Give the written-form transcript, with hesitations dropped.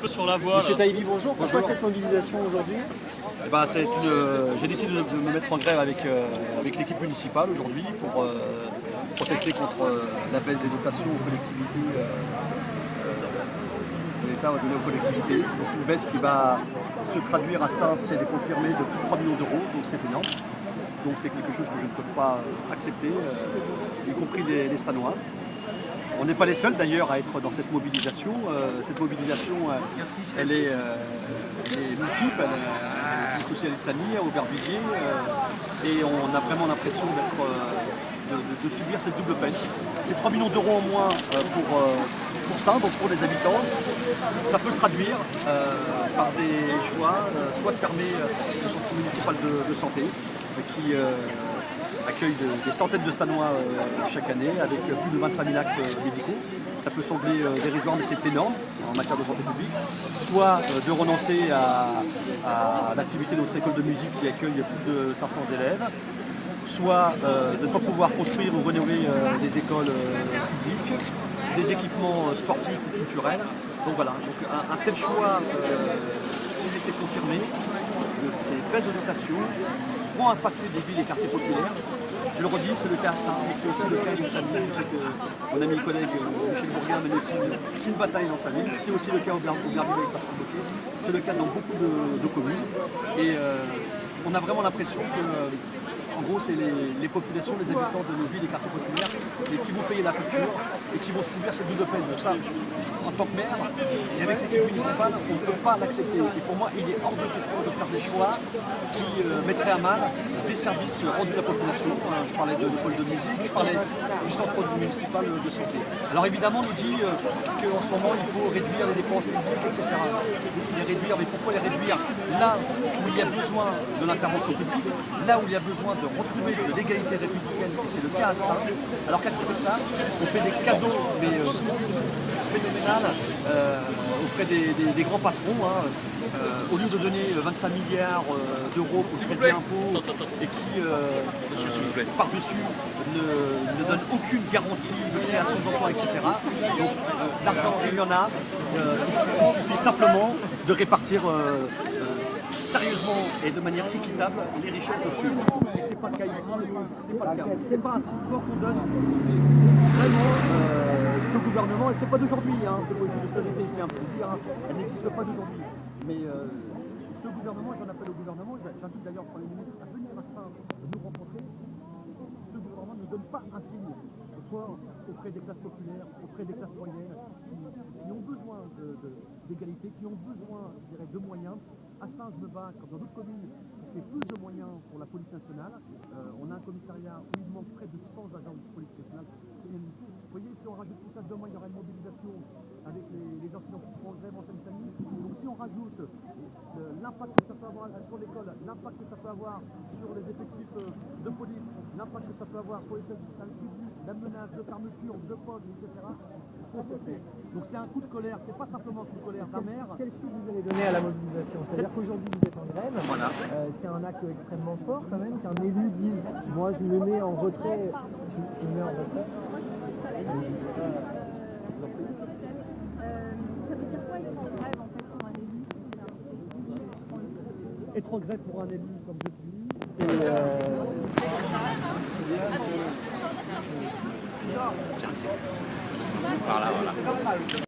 Sur la voie. Monsieur Taïbi, bonjour. Pourquoi cette mobilisation aujourd'hui? J'ai décidé de me mettre en grève avec l'équipe municipale aujourd'hui pour protester contre la baisse des dotations aux collectivités, de l'État donné aux collectivités. Donc une baisse qui va se traduire à Stains, si elle est confirmée, de plus de 3 millions d'euros, donc c'est énorme. Donc c'est quelque chose que je ne peux pas accepter, y compris les Stanois. On n'est pas les seuls d'ailleurs à être dans cette mobilisation. Cette mobilisation, elle est multiple. Elle existe aussi à Lixani, à Aubervilliers, et on a vraiment l'impression de subir cette double peine. C'est 3 millions d'euros en moins pour Stains, donc pour les habitants. Ça peut se traduire par des choix, soit de fermer le centre municipal de santé, qui accueille des centaines de Stanois chaque année, avec plus de 25 000 actes médicaux. Ça peut sembler dérisoire, mais c'est énorme en matière de santé publique. Soit de renoncer à l'activité de notre école de musique qui accueille plus de 500 élèves, soit de ne pas pouvoir construire ou rénover des écoles publiques, des équipements sportifs ou culturels. Donc voilà, donc un tel choix, s'il était confirmé, de ces baisses de dotation, vont impacter des villes et quartiers populaires. Je le redis, c'est le cas à Stains, mais c'est aussi le cas à Lixani. Je sais que mon ami et collègue Michel Bourguin mène aussi une bataille dans sa ville. C'est aussi le cas au Aubervilliers avec Pascal Bocquet. C'est le cas dans beaucoup de communes. Et on a vraiment l'impression que, en gros, c'est les populations, les habitants de nos villes et quartiers populaires qui vont payer la facture et qui vont subir cette double peine. Donc ça, en tant que maire et avec l'équipe municipale, on ne peut pas l'accepter. Et pour moi, il est hors de question de faire des choix qui mettraient à mal des services rendus à la population. Je parlais de l'école de musique, je parlais du centre municipal de santé. Alors évidemment, on nous dit qu'en ce moment, il faut réduire les dépenses publiques, etc. Les réduire, mais pourquoi les réduire là où il y a besoin de l'intervention publique, là où il y a besoin de retrouver de l'égalité républicaine, et c'est le cas à Stains, alors qu'à côté de ça, on fait des cadeaux, mais phénoménales, auprès des grands patrons, au lieu de donner 25 milliards d'euros pour le crédit impôt, et qui, par-dessus, ne donne aucune garantie de création d'emplois, etc. Donc l'argent, il y en a, il suffit simplement de répartir sérieusement et de manière équitable les richesses de ce pays. Et ce n'est pas le cas ici, c'est pas le cas. C'est pas un support qu'on donne vraiment ce gouvernement, et c'est pas d'aujourd'hui, cette politique d'austérité, je viens de le dire, elle n'existe pas d'aujourd'hui. Mais ce gouvernement, j'en appelle au gouvernement, j'invite d'ailleurs le Premier ministre à venir à Stains nous rencontrer. Ce gouvernement ne donne pas un signe fort auprès des classes populaires, auprès des classes moyennes, qui ont besoin d'égalité, qui ont besoin, je dirais, de moyens. À Stains, je me bats, comme dans d'autres communes, on fait plus de moyens pour la police nationale. On a un commissariat où il manque près de 100 agents de police nationale. Vous voyez, si on rajoute tout ça, demain, il y aura une mobilisation avec les enseignants qui seront en grève en Seine-Saint-Denis. Donc si on rajoute l'impact que ça peut avoir sur l'école, l'impact que ça peut avoir sur les effectifs de police, l'impact que ça peut avoir sur les services publics, la menace de fermeture, de postes, etc. Donc c'est un coup de colère, c'est pas simplement un coup de colère d'un maire. Quel suite vous allez donner à la mobilisation? C'est-à-dire qu'aujourd'hui vous êtes en grève, Voilà. c'est un acte extrêmement fort quand même, qu'un élu dise moi je me mets en retrait, je me mets en retrait. Ça veut dire quoi être en grève en fait pour un élu? Être en grève pour un élu comme je suis, Par là, voilà.